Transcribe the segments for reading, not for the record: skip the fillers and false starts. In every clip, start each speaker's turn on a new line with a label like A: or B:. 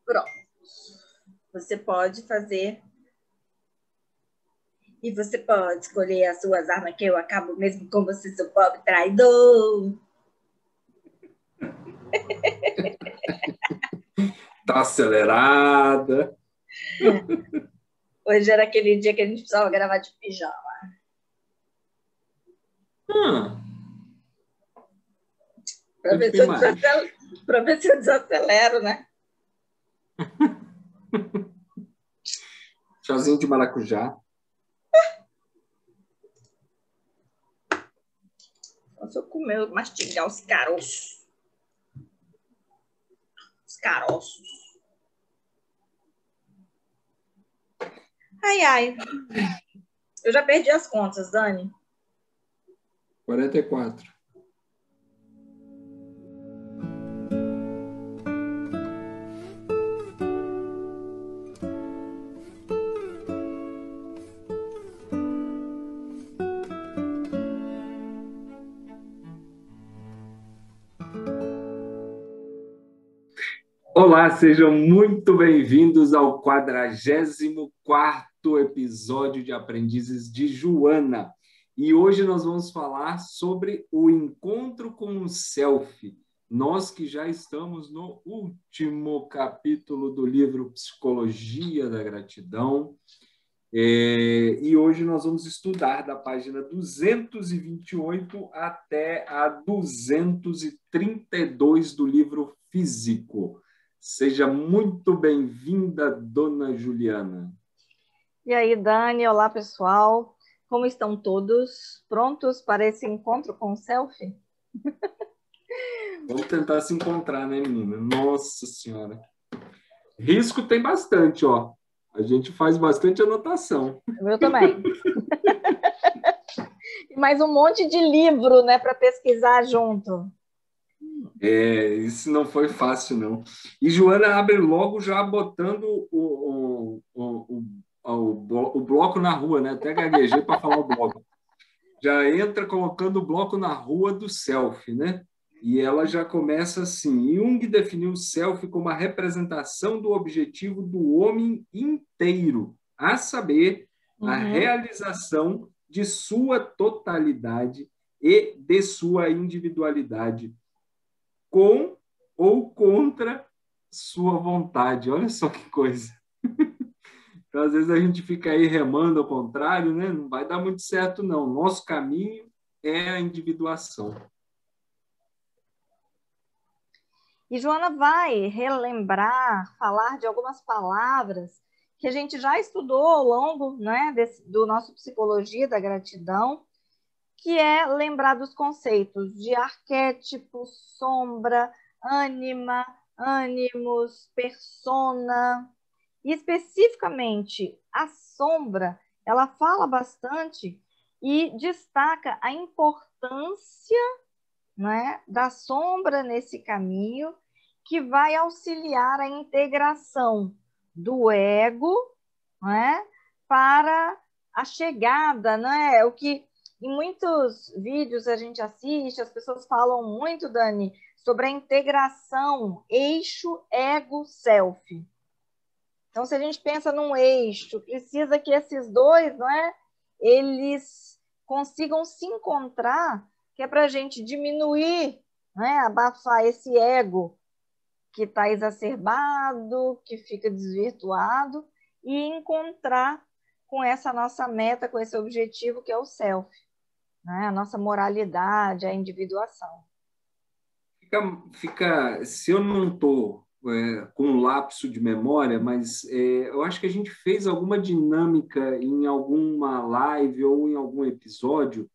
A: Pronto. Você pode fazer. E você pode escolher as suas armas, que eu acabo mesmo com você, seu pobre traidor.
B: Tá acelerada.
A: Hoje era aquele dia que a gente precisava gravar de pijama. Para ver se eu desacelero, né?
B: Chazinho de maracujá.
A: Se eu comer, mastigar os caroços. Os caroços. Ai, ai. Eu já perdi as contas, Dani.
B: 44. Olá, sejam muito bem-vindos ao 44º episódio de Aprendizes de Joana. E hoje nós vamos falar sobre o encontro com o self. Nós que já estamos no último capítulo do livro Psicologia da Gratidão. E hoje nós vamos estudar da página 228 até a 232 do livro Físico. Seja muito bem-vinda, dona Juliana.
A: E aí, Dani? Olá, pessoal. Como estão todos? Prontos para esse encontro com o self?
B: Vamos tentar se encontrar, né, menina? Nossa Senhora. Risco tem bastante, ó. A gente faz bastante anotação.
A: Eu também. E mais um monte de livro, né, para pesquisar junto.
B: Isso não foi fácil, não. E Joana abre logo já botando o bloco na rua, né? Até gaguejei para falar o bloco. Já entra colocando o bloco na rua do self, né? E ela já começa assim: Jung definiu o self como a representação do objetivo do homem inteiro, a saber, a realização de sua totalidade e de sua individualidade, com ou contra sua vontade. Olha só que coisa. Então, às vezes a gente fica aí remando ao contrário, né? Não vai dar muito certo, não. Nosso caminho é a individuação.
A: E Joana vai relembrar, falar de algumas palavras que a gente já estudou ao longo, né, do nosso Psicologia da Gratidão, que é lembrar dos conceitos de arquétipo, sombra, ânima, ânimos, persona. E especificamente a sombra, ela fala bastante e destaca a importância, né, da sombra nesse caminho, que vai auxiliar a integração do ego, né, para a chegada, né, o que em muitos vídeos a gente assiste, as pessoas falam muito, Dani, sobre a integração eixo ego-self. Então, se a gente pensa num eixo, precisa que esses dois, não é, eles consigam se encontrar, que é para a gente diminuir, né, abafar esse ego que está exacerbado, que fica desvirtuado, e encontrar com essa nossa meta, com esse objetivo que é o self, né, a nossa moralidade, a individuação.
B: Se eu não estou com um lapso de memória, mas eu acho que a gente fez alguma dinâmica em alguma live ou em algum episódio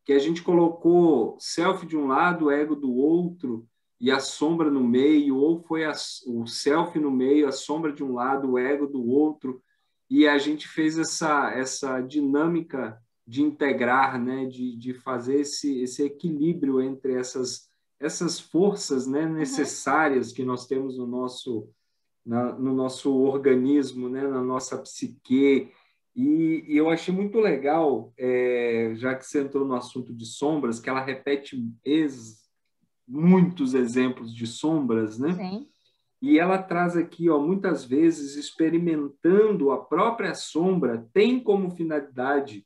B: que a gente colocou self de um lado, ego do outro e a sombra no meio, ou foi o self no meio, a sombra de um lado, o ego do outro, e a gente fez essa dinâmica de integrar, né, de fazer esse equilíbrio entre essas forças, né, necessárias que nós temos no nosso organismo, né, na nossa psique. E eu achei muito legal, já que você entrou no assunto de sombras, que ela repete muitos exemplos de sombras, né?
A: Sim.
B: E ela traz aqui, ó, muitas vezes, experimentando a própria sombra, tem como finalidade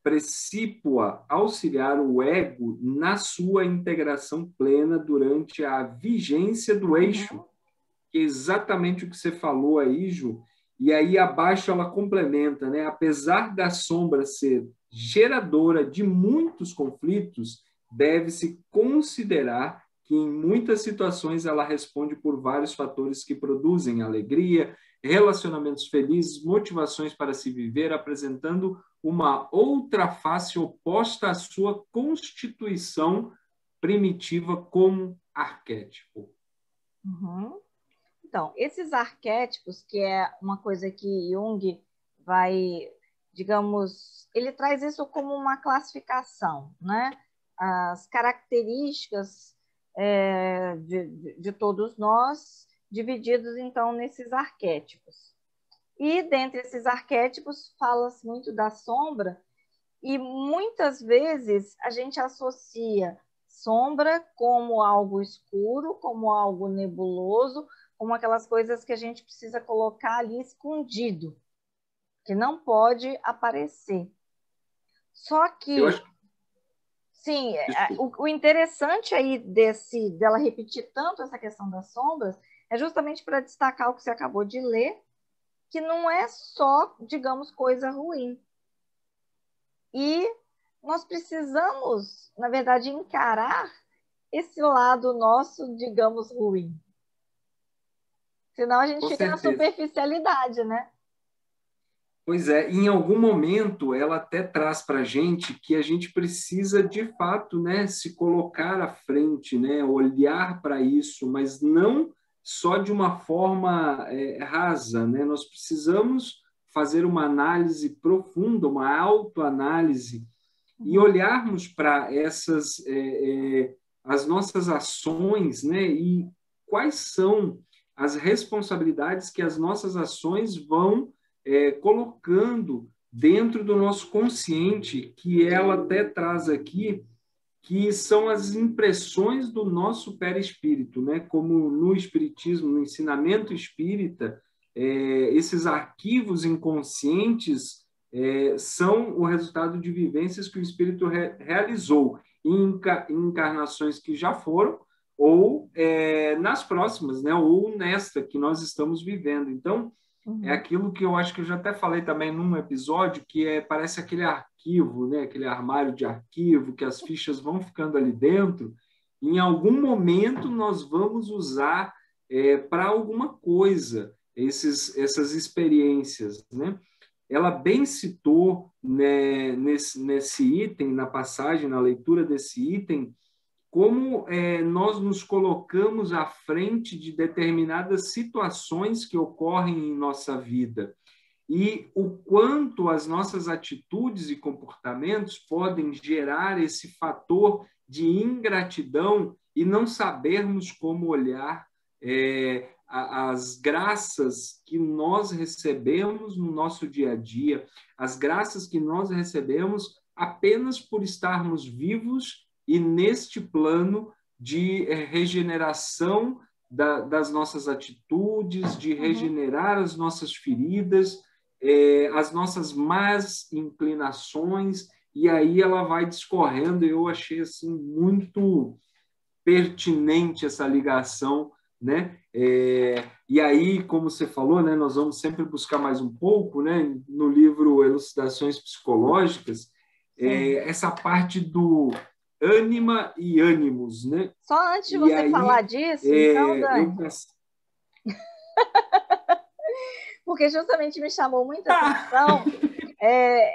B: precípua auxiliar o ego na sua integração plena durante a vigência do eixo, que é exatamente o que você falou aí, Ju. E aí abaixo ela complementa, né? Apesar da sombra ser geradora de muitos conflitos, deve-se considerar que em muitas situações ela responde por vários fatores que produzem alegria, relacionamentos felizes, motivações para se viver, apresentando uma outra face oposta à sua constituição primitiva como arquétipo.
A: Uhum. Então, esses arquétipos, que é uma coisa que Jung vai, digamos, ele traz isso como uma classificação, né? As características de todos nós, divididos, então, nesses arquétipos. E, dentre esses arquétipos, fala-se muito da sombra, e muitas vezes a gente associa sombra como algo escuro, como algo nebuloso, como aquelas coisas que a gente precisa colocar ali escondido, que não pode aparecer. Só que,
B: Acho...
A: sim, o interessante aí dela repetir tanto essa questão das sombras é justamente para destacar o que você acabou de ler, que não é só, digamos, coisa ruim. E nós precisamos, na verdade, encarar esse lado nosso, digamos, ruim. Senão a gente fica na superficialidade, né?
B: Pois é, em algum momento ela até traz para a gente que a gente precisa, de fato, né, se colocar à frente, né, olhar para isso, mas não só de uma forma rasa, né? Nós precisamos fazer uma análise profunda, uma autoanálise e olharmos para as nossas ações, né, e quais são as responsabilidades que as nossas ações vão colocando dentro do nosso consciente, que ela até traz aqui, que são as impressões do nosso perispírito, né? Como no espiritismo, no ensinamento espírita, esses arquivos inconscientes são o resultado de vivências que o espírito realizou em encarnações que já foram ou nas próximas, né? Ou nesta que nós estamos vivendo. Então, é aquilo que eu acho que eu já até falei também num episódio, que parece aquele arquivo, né? Aquele armário de arquivo, que as fichas vão ficando ali dentro. Em algum momento nós vamos usar para alguma coisa essas experiências, né? Ela bem citou, né, nesse item, na passagem, na leitura desse item, como nós nos colocamos à frente de determinadas situações que ocorrem em nossa vida e o quanto as nossas atitudes e comportamentos podem gerar esse fator de ingratidão e não sabermos como olhar as graças que nós recebemos no nosso dia a dia, as graças que nós recebemos apenas por estarmos vivos e neste plano de regeneração das nossas atitudes, de regenerar as nossas feridas, as nossas más inclinações, e aí ela vai discorrendo. Eu achei assim muito pertinente essa ligação, né? E aí, como você falou, né, nós vamos sempre buscar mais um pouco, né, no livro Elucidações Psicológicas, essa parte do ânima e ânimos, né?
A: Só antes de você
B: aí,
A: falar disso, então, Dani, porque justamente me chamou muita atenção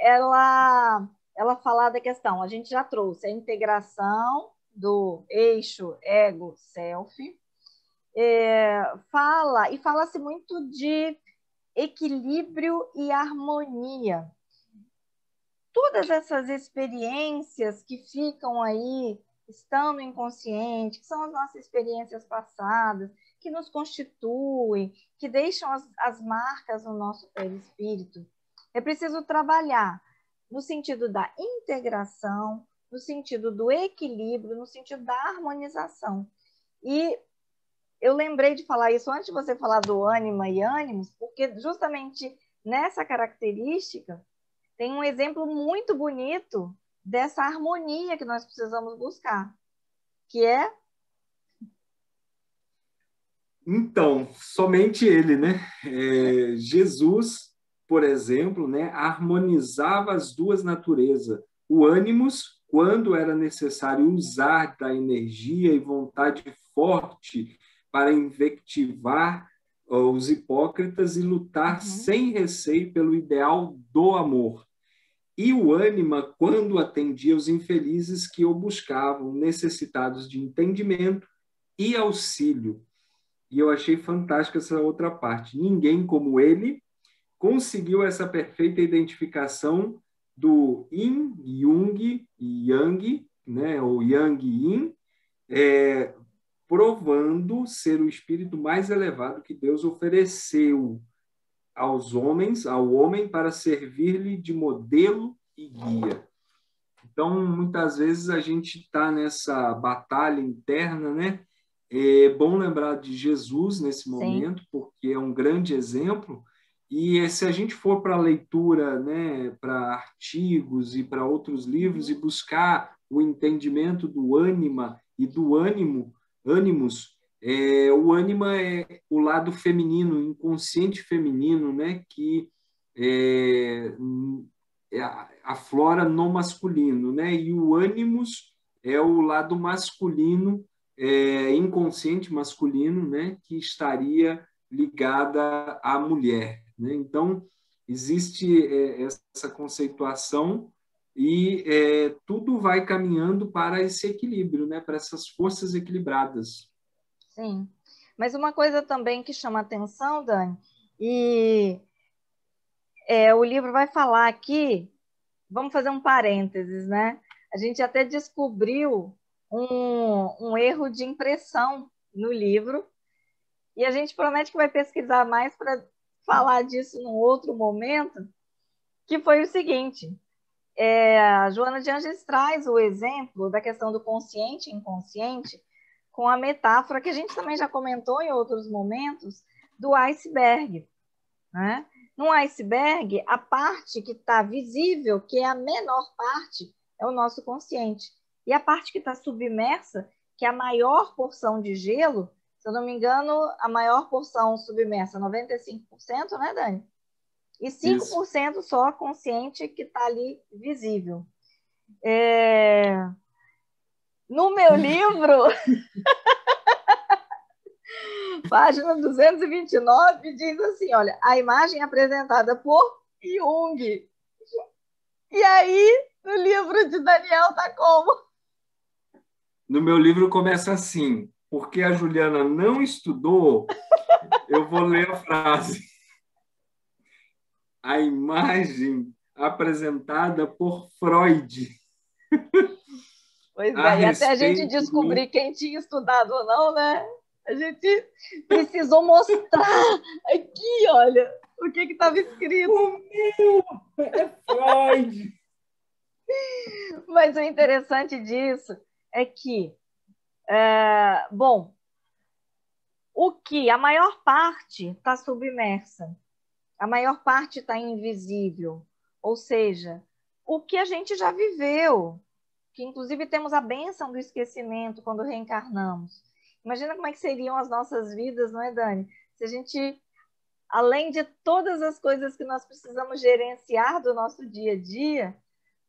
A: ela falar da questão, a gente já trouxe a integração do eixo ego-self, fala-se muito de equilíbrio e harmonia. Todas essas experiências que ficam aí, estão no inconsciente, que são as nossas experiências passadas, que nos constituem, que deixam as marcas no nosso perispírito, é preciso trabalhar no sentido da integração, no sentido do equilíbrio, no sentido da harmonização. E eu lembrei de falar isso antes de você falar do ânima e ânimos, porque justamente nessa característica tem um exemplo muito bonito dessa harmonia que nós precisamos buscar, que é...
B: Então, somente ele, né? Jesus, por exemplo, né, harmonizava as duas naturezas. O ânimos, quando era necessário usar da energia e vontade forte para invectivar os hipócritas e lutar sem receio pelo ideal do amor. E o ânima, quando atendia os infelizes que o buscavam, necessitados de entendimento e auxílio. E eu achei fantástica essa outra parte. Ninguém como ele conseguiu essa perfeita identificação do Yin, Yung e Yang, né, ou Yang e Yin, provando ser o espírito mais elevado que Deus ofereceu aos homens, ao homem, para servir-lhe de modelo e guia. Então, muitas vezes a gente está nessa batalha interna, né? É bom lembrar de Jesus nesse momento, porque é um grande exemplo. E se a gente for para a leitura, né, para artigos e para outros livros e buscar o entendimento do ânima e do ânimos, o ânima é o lado feminino, o inconsciente feminino, né, que aflora no masculino, né? E o ânimos é o lado masculino, inconsciente masculino, né? Que estaria ligada à mulher, né? Então, existe essa conceituação e tudo vai caminhando para esse equilíbrio, né? Para essas forças equilibradas.
A: Sim. Mas uma coisa também que chama atenção, Dani, e o livro vai falar aqui, vamos fazer um parênteses, né? A gente até descobriu um erro de impressão no livro, e a gente promete que vai pesquisar mais para falar disso num outro momento, que foi o seguinte, a Joana de Ângeles traz o exemplo da questão do consciente e inconsciente com a metáfora que a gente também já comentou em outros momentos do iceberg, né? No iceberg, a parte que está visível, que é a menor parte, é o nosso consciente. E a parte que está submersa, que é a maior porção de gelo, se eu não me engano, a maior porção submersa, 95%, né, Dani? E 5% Isso. Só consciente que está ali visível. No meu livro, página 229, diz assim, olha, a imagem apresentada por Jung. E aí, no livro de Daniel, tá como?
B: No meu livro começa assim, porque a Juliana não estudou, eu vou ler a frase. A imagem apresentada por Freud.
A: Pois é, e até a gente descobrir quem tinha estudado ou não, né? A gente precisou mostrar aqui, olha, o que estava escrito.
B: O meu é Freud.
A: Mas o interessante disso é que, bom, o que a maior parte está submersa, a maior parte está invisível, ou seja, o que a gente já viveu, que inclusive temos a bênção do esquecimento quando reencarnamos. Imagina como é que seriam as nossas vidas, não é, Dani? Se a gente, além de todas as coisas que nós precisamos gerenciar do nosso dia a dia,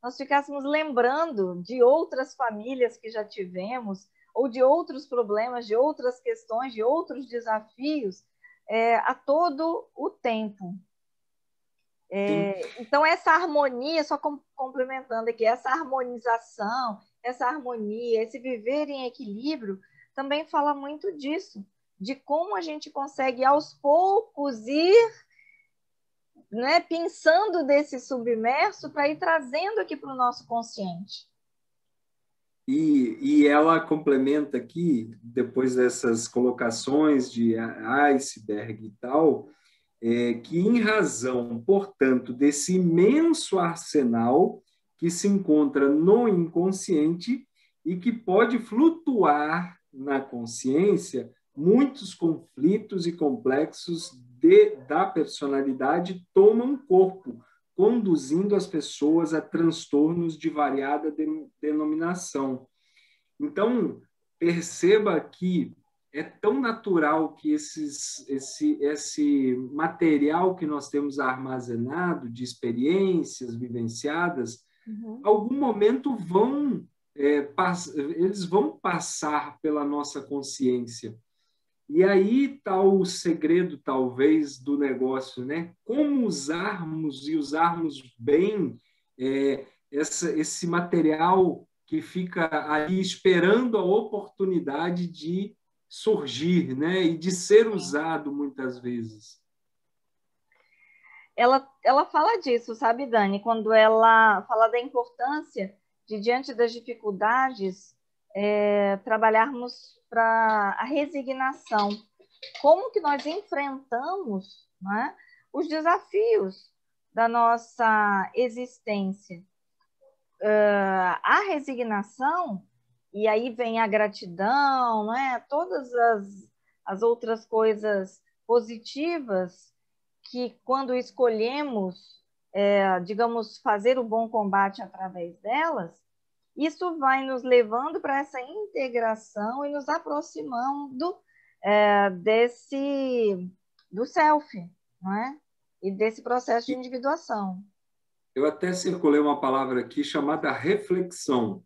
A: nós ficássemos lembrando de outras famílias que já tivemos, ou de outros problemas, de outras questões, de outros desafios, a todo o tempo. Então, essa harmonia, só complementando aqui, essa harmonização, essa harmonia, esse viver em equilíbrio, também fala muito disso, de como a gente consegue, aos poucos, ir, né, pensando desse submerso para ir trazendo aqui para o nosso consciente.
B: E ela complementa aqui, depois dessas colocações de iceberg e tal, que em razão, portanto, desse imenso arsenal que se encontra no inconsciente e que pode flutuar na consciência, muitos conflitos e complexos da personalidade tomam corpo, conduzindo as pessoas a transtornos de variada denominação. Então, perceba que é tão natural que esse material que nós temos armazenado de experiências vivenciadas, algum momento eles vão passar pela nossa consciência. E aí está o segredo, talvez, do negócio, né? Como usarmos e usarmos bem esse material que fica ali esperando a oportunidade de surgir, né? E de ser usado muitas vezes.
A: Ela fala disso, sabe, Dani? Quando ela fala da importância de, diante das dificuldades, trabalharmos para a resignação. Como que nós enfrentamos, né, os desafios da nossa existência. A resignação, e aí vem a gratidão, né, todas as outras coisas positivas que, quando escolhemos, digamos, fazer o bom combate através delas, isso vai nos levando para essa integração e nos aproximando do self, não é? E desse processo de individuação.
B: Eu até circulei uma palavra aqui chamada reflexão.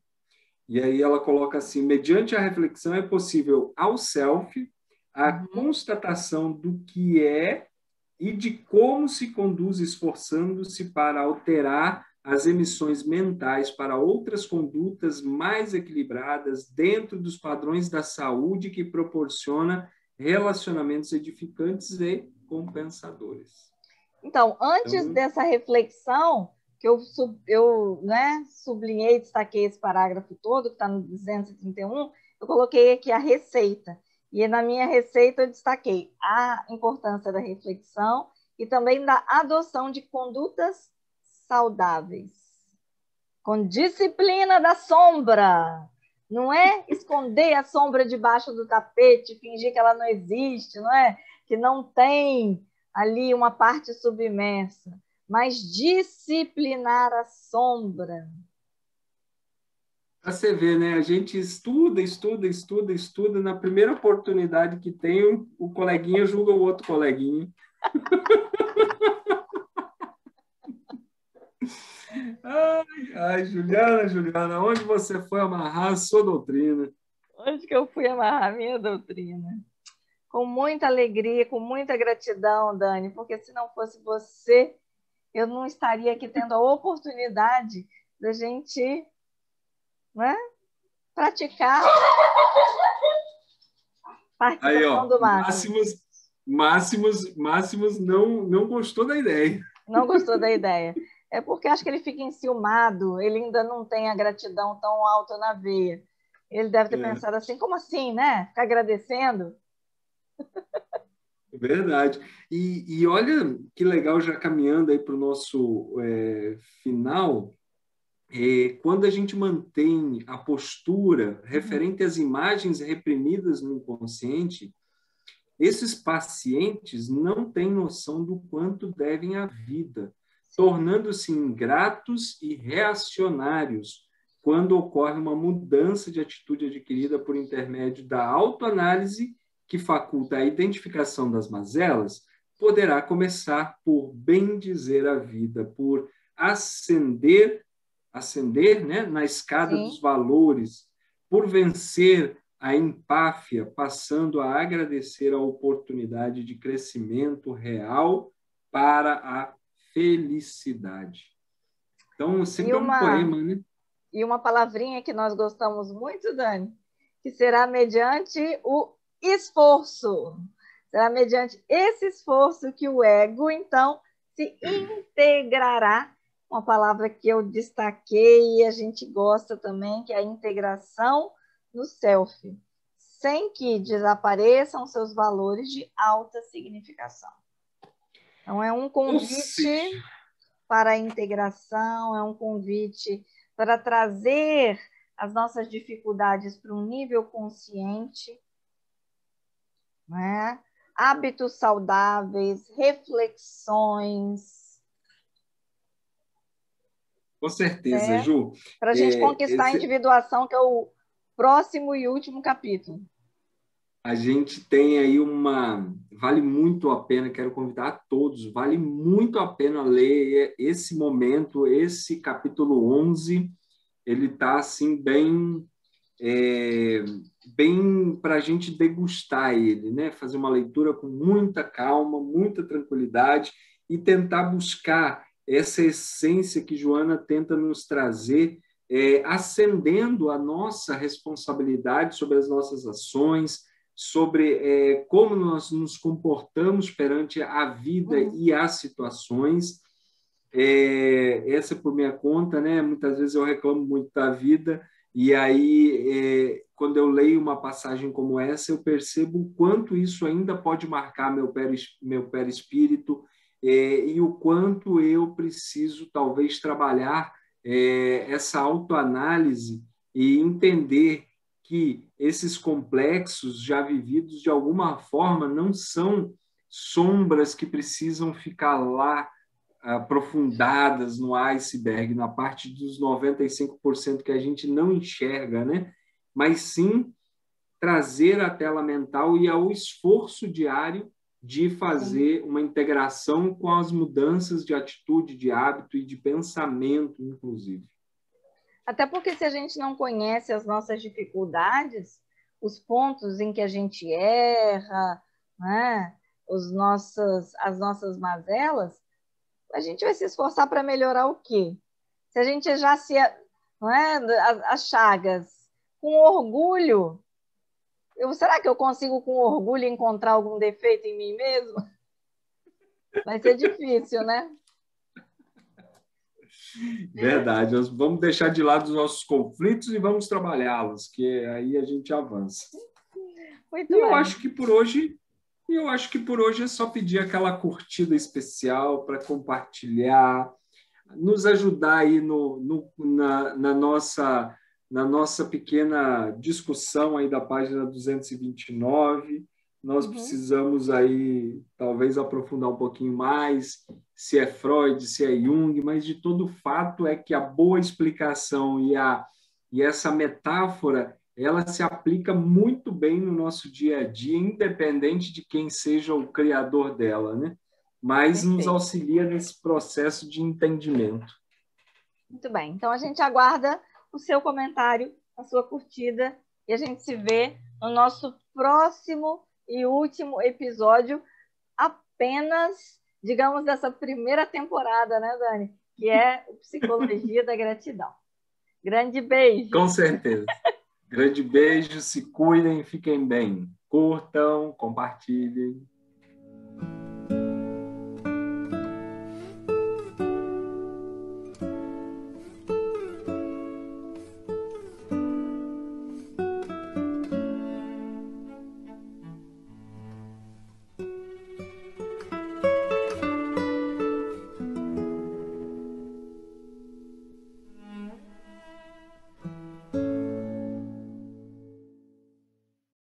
B: E aí ela coloca assim: mediante a reflexão é possível ao self a constatação do que é e de como se conduz, esforçando-se para alterar as emissões mentais para outras condutas mais equilibradas dentro dos padrões da saúde que proporciona relacionamentos edificantes e compensadores.
A: Então, antes dessa reflexão, que eu sublinhei, destaquei esse parágrafo todo, que está no 231, eu coloquei aqui a receita. E na minha receita eu destaquei a importância da reflexão e também da adoção de condutas saudáveis, com disciplina da sombra. Não é esconder a sombra debaixo do tapete, fingir que ela não existe, não é? Que não tem ali uma parte submersa, mas disciplinar a sombra.
B: Para você ver, né? A gente estuda, na primeira oportunidade que tem, o coleguinha julga o outro coleguinha. Ai, Juliana, onde você foi amarrar a sua doutrina?
A: Onde que eu fui amarrar a minha doutrina? Com muita alegria, com muita gratidão, Dani, porque se não fosse você, eu não estaria aqui tendo a oportunidade da gente, né, praticar participação
B: aí, ó,
A: do Máximos.
B: Máximos não gostou da ideia.
A: Não gostou da ideia. É porque acho que ele fica enciumado, ele ainda não tem a gratidão tão alta na veia. Ele deve ter pensado assim, como assim, né? Ficar agradecendo?
B: Verdade. E olha que legal, já caminhando aí para o nosso final, quando a gente mantém a postura referente às imagens reprimidas no inconsciente, esses pacientes não têm noção do quanto devem à vida, tornando-se ingratos e reacionários quando ocorre uma mudança de atitude adquirida por intermédio da autoanálise que faculta a identificação das mazelas, poderá começar por bendizer a vida, por ascender, né, na escada dos valores, por vencer a empáfia, passando a agradecer a oportunidade de crescimento real para a felicidade. Então, sempre um poema, né?
A: E uma palavrinha que nós gostamos muito, Dani, que será mediante o esforço. Será mediante esse esforço que o ego, então, se integrará. Uma palavra que eu destaquei e a gente gosta também, que é a integração no self, sem que desapareçam seus valores de alta significação. Então, é um convite para a integração, é um convite para trazer as nossas dificuldades para um nível consciente né? Hábitos saudáveis, reflexões.
B: Com certeza, Ju.
A: Para a gente conquistar a individuação, que é o próximo e último capítulo.
B: A gente tem aí vale muito a pena, quero convidar a todos, vale muito a pena ler esse momento, esse capítulo 11, ele está assim bem para a gente degustar ele, né? Fazer uma leitura com muita calma, muita tranquilidade e tentar buscar essa essência que Joana tenta nos trazer, acendendo a nossa responsabilidade sobre as nossas ações, sobre como nós nos comportamos perante a vida e as situações. Essa é por minha conta, né? Muitas vezes eu reclamo muito da vida, e aí, quando eu leio uma passagem como essa, eu percebo o quanto isso ainda pode marcar meu perispírito, e o quanto eu preciso, talvez, trabalhar essa autoanálise e entender que esses complexos já vividos, de alguma forma, não são sombras que precisam ficar lá aprofundadas no iceberg, na parte dos 95% que a gente não enxerga, né? Mas sim trazer à tela mental e ao esforço diário de fazer uma integração com as mudanças de atitude, de hábito e de pensamento, inclusive.
A: Até porque se a gente não conhece as nossas dificuldades, os pontos em que a gente erra, né? As nossas mazelas, a gente vai se esforçar para melhorar o quê? Se a gente já não é, as chagas com orgulho, será que eu consigo com orgulho encontrar algum defeito em mim mesmo? Vai ser difícil, né?
B: Verdade. Nós vamos deixar de lado os nossos conflitos e vamos trabalhá-los, que aí a gente avança.
A: Muito bem.
B: Eu acho que por hoje é só pedir aquela curtida especial para compartilhar, nos ajudar aí na nossa pequena discussão aí da página 229. Nós precisamos aí talvez aprofundar um pouquinho mais, se é Freud, se é Jung, mas de todo fato é que a boa explicação e essa metáfora, ela se aplica muito bem no nosso dia a dia, independente de quem seja o criador dela, né? Mas nos auxilia nesse processo de entendimento.
A: Muito bem. Então, a gente aguarda o seu comentário, a sua curtida, e a gente se vê no nosso próximo e último episódio, apenas, digamos, dessa primeira temporada, né, Dani? Que é o Psicologia da Gratidão. Grande beijo.
B: Com certeza. Grande beijo, se cuidem, fiquem bem. Curtam, compartilhem.